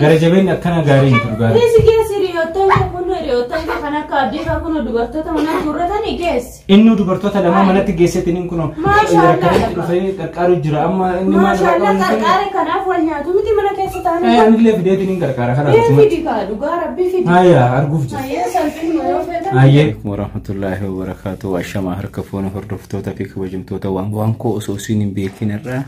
Garajabeen akkana gaarii hin turgaa. Geessi geessi hiriyoottan kun hiriyoottan kana kaabdii kan kun dubartoota mana turratanii geessi. Inni dubartoota lama manatti geessetiniin kun rakkanatti dhufee qarqaaru jira amma inni maal Maashaallah qarqaare kanaaf wal nyaatu miti mana keessa taa'anii. Anillee fideetiniin qarqaara kana akkasuma. Fidi kaa dhugaa rabbi fidi. Hayya arguuf jira. Hayya salphin yoo fedhan. Hayya. Warahmatullahi wabarakatuh. Ashama harka foon hordoftoota fi kabajamtoota waan koo osoo isin hin beekin irraa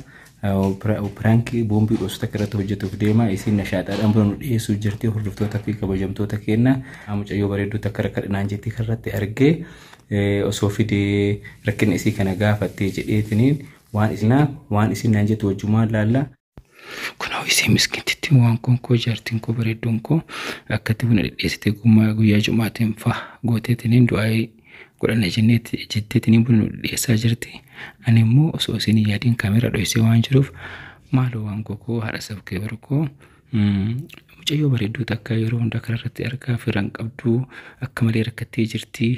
pranki bombi gosta karatu hojjetuuf deema isin nashaataadhaan buna nu dhiyeessuu jirti hordoftoota fi kabajamtoota keenya mucayyoo bareedduu takka rakkadhinaan jetti karratti argee osoo fidee rakkina isii kana gaafattee jedheetiniin waan isin naan jettu wajjumaan laalla kunoo isii miskintitti waan konkoo jaartiin koo bareedduun koo akkatti buna dhidheessitee guyyaa jumaatiin fa gooteetiniin du'aayii godhanna jetteetiniin buna nu dhiyeessaa jirti. Ani immoo osoo isin yaadiin kaameraa dho'isee waan jiruuf maaloo waan koo haadha sabkee barkoo mucayyoo bareedduu takka yeroo hunda kanarratti argaa firan qabduu akka malee rakkattee jirti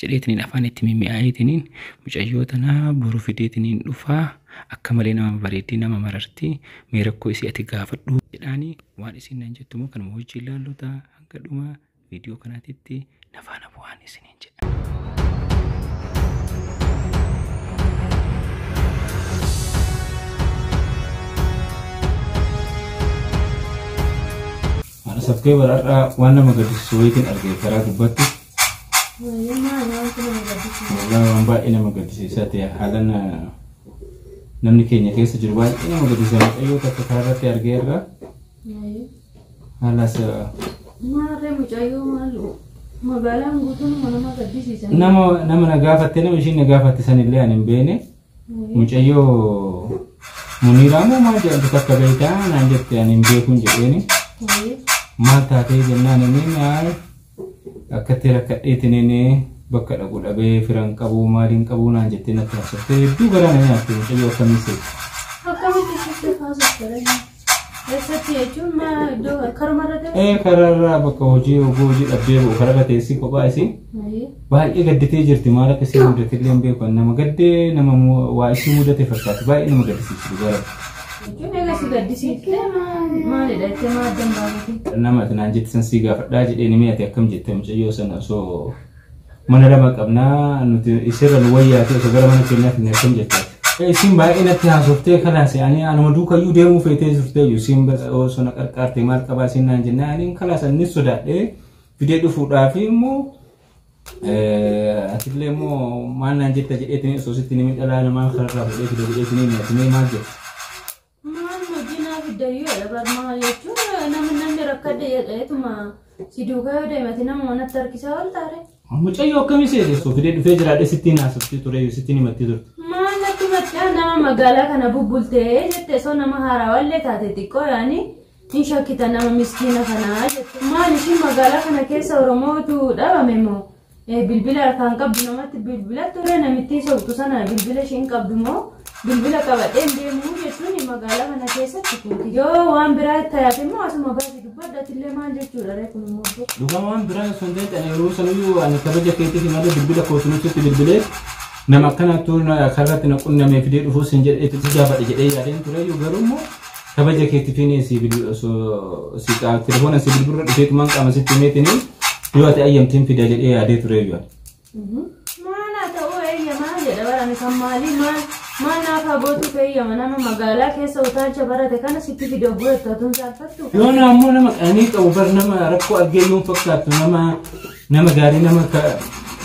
jedheetiniin afaan itti mimmi'aayeetiniin mucayyoo tanaa boru fideetiniin dhufaa akka malee nama bareeddii nama mararti mee rakkoo isii ati gaafadhu jedhaanii waan isin nan jettu immoo kanuma hojii ilaallota hanga dhuma viidiyoo kanaatitti nafaana bu'aan isiniin jedha. Sabkee bararraa waan nama gaddisiisu wayitiin argee karaa gubbatti. Waan baay'ee nama gaddisiisaa ta'e haalan namni keenya keessa jiru baay'ee nama gaddisiisa mucayyoo takka karaarratti argee irraa. Haalas maarree mucayyoo maalu magaalaan guutuun nama gaddisiisa. Nama na gaafatte nama ishiin na gaafatte sanillee ani hin beene mucayyoo Muniiraa moo maal jedhamtu takka beektaa naan jette ani hin beekuun jedheeni. Maal taatee jennaan inni akkatti rakkadheetiniin bakka dhaqu dhabee firan qabu maaliin qabu naan jettee natti haasoftee hedduu garaa na nyaatte mucayyoo akkamitti akkamitti sitti haasoftee eessatti jechuun maa iddoo karumarra ta'e kararraa bakka hojii dhabdee bu'u kararra teessii kophaa isii baay'ee gadditee jirti maal akka isii mudatillee hin beeku nama gaddee nama waa isii mudate fakkaatu baay'ee nama gaddisiisu gara. Cuma si gaddisiiftee maalidha itti maaddan baafate? Nama ati naan jetti san sii gaafadhaa jedhee ni mi'ate akkam jette mucayyoo sana osoo mana lama qabnaa nuti isirra nu wayyaate osoo gara mana keenyaatti ni akkam jettaati. Isin baay'ee natti haasoftee kalaase ani anuma duukayyuu deemuu feetee jirtee isin osoo na qarqaarte maal qabaa isin naan jennaan ani kalaasa inni sodaadhee fidee dhufuudhaaf immoo atillee immoo maal naan jetta jedheetini osoo sitti ni midhalaa namaan kararraa fudhee fidee jedheetini mi'atimee maal jette? Barmaa jechuun namni rakkadde jedheetuma si duukaa yoo deemate nama manatti harkisaa ol taare. Mucayyoo akkamii seeteessoo fidee dhufee jiraadhe sittiin haasoftii ture sittiin himattee turte. Maal natti machaa nama magaalaa kana bubbultee jette osoo nama haarawallee taate xiqqoo yaani hin shakkita nama miskiina kanaa jette. Maal ishiin magaalaa kana keessa Oromootu dhabame moo bilbila kan qabdu namatti bilbila ture namitti sobtu sana bilbila ishiin qabdu moo bilbila qabadhee deemuu jechuun magaalaa kana keessatti kuuti. Yoo waan biraa taate immoo asuma baay'ee dubbadhatillee maal jechuudha reefu immoo. Dhugaa waan biraa osoo hin ta'in yeroo sanayyuu ani kabaja keetiif malee bilbila kootunutti bilbilee nama akkanattuu karratti na qunnamee fidee dhufuus hin jedhee itti gaafadhe jedhee yaadeen tureyyuu garuu immoo kabaja keetiifin si telefoona si bilbirra dhufeetumaan qaama sitti himeetiniin yoo ati ayyamtiin fida jedhee yaadee tureyyuu. Maal haa ta'uu eeyyamaa jedha barame kan maalii maal naafa gootu feeyyama nama magaalaa keessa utaalcha barate kana sitti fidee bu'eettatuun saalfattu. Yoo ammoo nama qanii qabu bar nama rakkoo argeeyyoon fakkaattu nama gaarii nama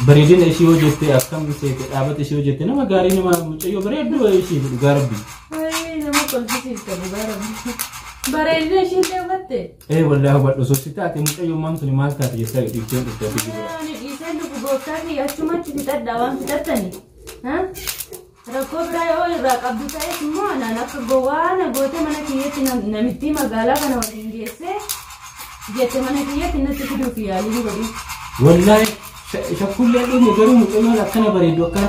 bareedina ishii yoo jette akkam seete dhaabata ishii yoo jette nama gaarii nama mucayyoo bareedduu ishii dhugaa rabbi. Nama kolfisiifte dhugaa rabbi. Bareedina ishii deebatte. Wallaahi hubadhu sosi taate mucayyoo maam suni maal taate jettaa dhiibbeen dhugaa biyyi bira. Dhiiseen dhugu gooftaa fi achumatti fixadhaa waan fixattani. Rakkoo biraa yoo irraa qabdu ta'es immoo anaan akka gowwaana goote mana kiyyeetti namitti magaalaa kana waliin geessee jette mana kiyyeetti natti fiduuf yaalii godhi. Wallaahi shakkullee dhume garuu mucayyoon akkana bareeddu akkana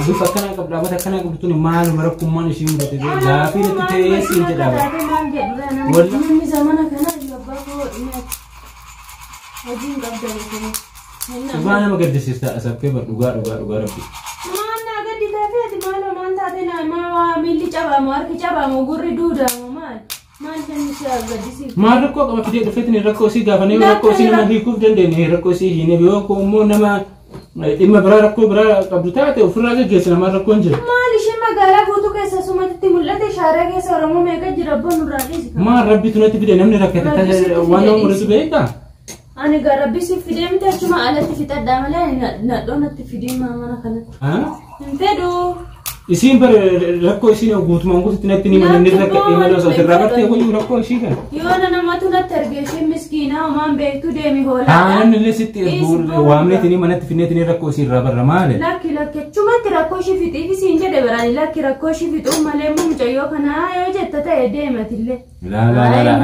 bifa akkana qabdu dhaabata akkana qabdu tuni maaluma rakkummaan ishii mudate laafii natti ta'ee siin jedhama. Namni zamana kana abbaa koo dhiyaatu hojiin qabda jechuudha. Dhugaa nama gaddisiista asaffee bar dhugaa rabbi. Milli cabamu harki cabamu gurri duudaamu maal Maal kan si agarsiisi? Maal rakkoo qaba fidee dhufeetiin rakkoo si gaafanii rakkoo si nama hiikuuf dandeenye rakkoo si hin eebiyo ko immoo nama dhimma biraa rakkoo biraa qabdu taate ofirraa gaggeessina maal rakkoo hin jiru. Maal ishee magaalaa guutuu keessa sumatti mul'ate shaaraa keessa Oromoo meeqa jira abboon nurraa dhiisi. Maal rabbitu natti fide namni rakkate waan nama muratu beekaa? Ani garabbi si fidee miti achuma alatti fixadhaa malee nadhoo natti fidee mana kanatti. Hin fedhu. Isin bar rakkoo isin guutumaan guututti natti ni mana nirra ka'ee mana osoo sirraa bartee wayii rakkoo ishii kana. Yoo namatu natti argee isheen miskiinaa homaan beektu deemi hoolaa. Namni illee sitti waamneetini manatti finneetini rakkoo ishii irraa barra maali? Lakki achumatti rakkoo ishii fixiifi siin jedhe biraani lakki rakkoo ishii fixuu malee mucayyoo kanaa yoo jetta ta'e deematillee. La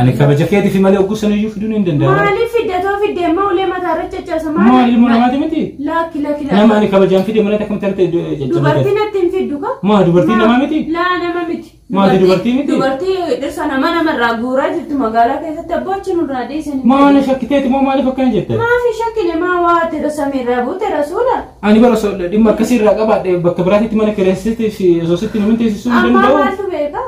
ani kabaja keetii fi malee oggusan iyyuu fiduun hin danda'amu. Maaliif fiddatoo fiddee maa ulee mataarra caccabsa maali? Maali ilmoo namaati miti? Lakki. Nama ani kabajaan fidee mana akkam tarte jechuu. Dubartiin natti hin fiddu ka? Maa dubartiin nama miti? Laa nama miti. Maati dubartii miti? Dubartii dhirsa namarraa guuraa jirtu magaalaa keessatti abboochi nurraa dhiisanii. Maana shakkiteeti moo maaliif akkan jette? Maafi shakkine maa waa tira samiirraa buute rasuula. Ani bara dhimma akkasiirraa qabaadhe bakka biraatitti mana kireessitee fi osoo sitti nama teessisuu hin danda'u. Amma maaltu beeka?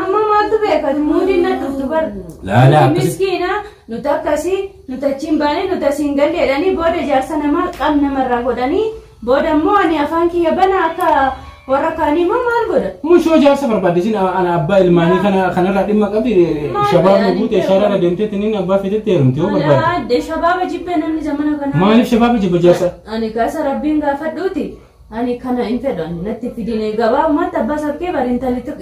Amma maaltu beeka? Muudin na dhuftu bar. Laala miskiina nuti akkasii nuti achiin baanee nuti asiin galleedhanii booda jaarsa namaa qaam namarraa godhanii booda immoo ani afaan kiyya bana akka warra kaanii moo maal godha? Mushoo jaarsa barbaadesin ana abbaa ilmaanii kanarraa dhimma qabdi shabaabni buute shaarara deemteetiin abbaa fidetti heerumte yoo barbaade. Laadde shabaaba jibbee namni zamana kanaa. Maaliif shabaaba jibba jaarsa? Ani kaasa rabbiin gaafadhuuti. Ani kana hin fedhan natti fidine gabaabumatti abbaa sakkee bari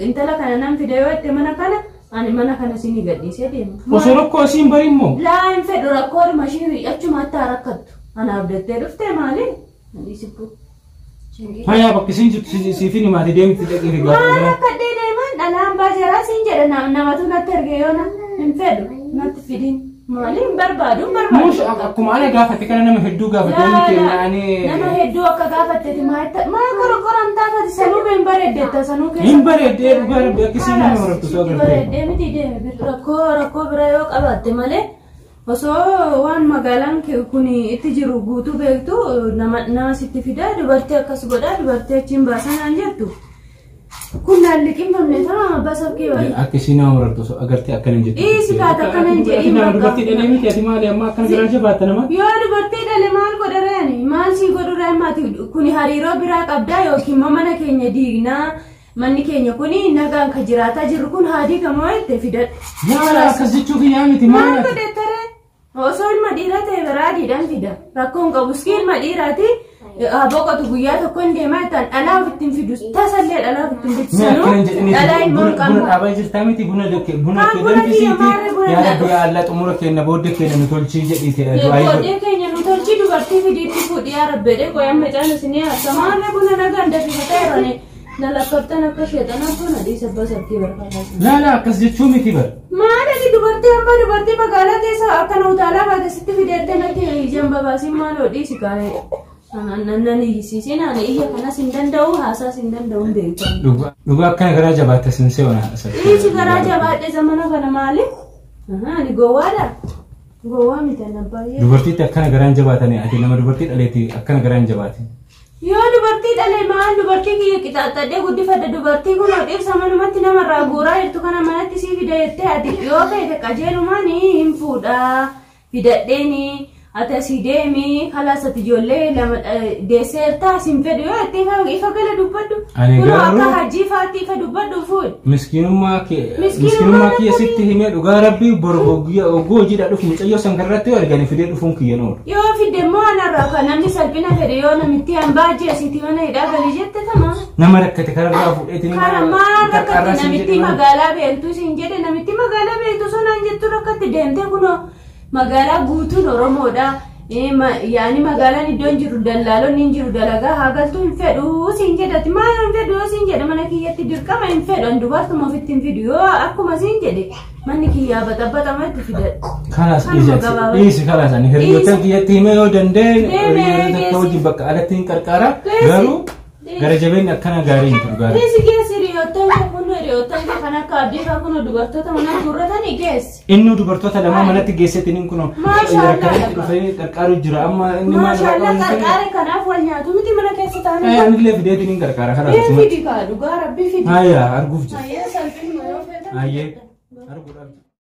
intala kana nan fide yoo itti mana kana ani mana kana sinii gadhiisee deema. Osoo rakkoo asiin bari immoo? Laa hin fedhu rakkoo mashii achumaatti rakkattu. Ana abdattee dhuftee maali? Ani sibbu. Haya bakki siin jirtu siifin himaati deemti dhaqee fi gaafa. Maal akka deeman dhalaan baajaraa siin jedha namatu natti arge yoo hin fedhu natti fidin. Maaliin barbaadu? Mush akkuma ana gaafate kana nama hedduu gaafate nama hedduu akka gaafateeti maa korokkoram taafati sanuu hin bareeddetta sanuu keessa. Hin bareeddee dhugaa rabbi akkasiin nama marabtu soo agartee. Bareeddee miti deeme rakkoo bira yoo qabaatte malee osoo waan magaalaan kun itti jiru guutuu beektu nama sitti fida dubartii akkas godhaa dubartii achiin baasanaan jettu. Kun nalliqin famne sama basakkee baay'ee. Akka isin nama marabtu soo agartee akkana jettu. Isi kaata akkana hin jedhin bakka. Dubartii dhalee miti ati maali amma akkana garaasha baatta nama? Yoo dubartii dhalee maal godhareeni maal sii godhuree maati kun hariiroo biraa qabdaa yookiin mana keenya diignaa manni keenya kuni nagaan ka jiraataa jirru kun haadii kamoo itti fidadhu. Yaala akkas jechuuf yaa miti maal? Maal godhettare? Osoo ilma dhiiraa ta'e biraadiidhaan fida. Rakkoon qabu iskii ilma dhiiraati. Boqotu guyyaa tokko hin deemaa ittaan dhalaa ofittiin fidu tasallee dhalaa ofittiin fidu dhalaa ilmoon qabu. Buna dhaabaa jirtaa miti buna danfisiiti yaada biyya allaa xumura keenya booddee keenya nu tolchii jedhiite. Booddee keenya nu tolchii dubartii fidiitti fuudhii yaa rabbeedhe qoyaan macaan isinii haasamaarra buna nagaan dafifatee jirani. Nalakkabtan akka sheexanaa kun adii sabba sabtii barbaadaati. Laala akkas jechuu miti bar. Maali dubartii hamba dubartii magaalaa keessa akka utaalaa baate sitti fideettee natti jamba baasiin maaloo dhiisi kaa'ee. Nani sisi nani iya kana sin dandau hasa sin dandau beekan. Dhugaa akkana garaa jabaatte sin seewna asal. Isi garaa jabaatte zamana kana maali? Ni gowwaadha. Gowwaa miti nabbaayee. Dubartiitti akkana garaan jabaatanii ati nama dubartii dhaleetti akkana garaan jabaate. Yoo dubartii dhalee maal dubartii kiyya qixaaxadhee guddifadhe dubartii kun dhibsa manumatti namarraa guuraa jirtu kana manatti sii fida jettee ati yoo feete qajeelumaan hin fuudha fidadheeni. Ata si deemi halasati ijoollee lama deesseertaa sin fedhu yoo itti ifa gala dubbadhu. Kun akka hajii faatti ifa dubbadhu fuudh. Miskiinummaa kiyya sitti himee dhugaa rabbii oggoo hojiidhaa dhufu mucayyoo sangarratti yoo arganii fidee dhufuun kiyya noodha. Yoo fidde immoo anarraa kan namni salphina fedhe yoo namitti hambaa jeesitti mana hidhaa galii jette tama. Nama rakkate kararraa fuudheetiin Kana maal rakkate namitti magaalaa beektu sin jedhe namitti magaalaa beektu sonaan jettu rakkate deemtee kunoo. Magaalaa guutuun Oromoodha. Yaani magaalaan iddoon jiru dallaalonni hin jiru dalagaa haagaltuu hin fedhu siin jedhati maal hin fedhu siin jedhe mana kiyyatti dirqama hin fedhu dubartuma ofitti hin fidu yoo akkuma siin jedhe manni kiyyaa baxaxama itti fidadhu. Kalaas dhiisi kalaas ani hiriyootaan kiyyatti himee yoo danda'e hojii bakka alatti hin qarqara garuu gara jabeenyi akkana gaarii hin turgaara. Dhiisi geessi hiriyootaan kun hiriyootaan kan akka abdii fa'aa kun dubartoota manatti gurratanii geessi. Inni dubartoota lama manatti geessetti inni kun rakkanatti dhufee qarqaaru jira amma inni maal qarqaare kanaaf wal nyaatu miti mana keessa taa'anii. Anillee fideetiin hin qarqaara kanaaf. Fidi kaa dhugaa rabbi fidi. Hayya arguuf jira. Hayyee salphina yoo fedhan. Hayyee. arguudhaaf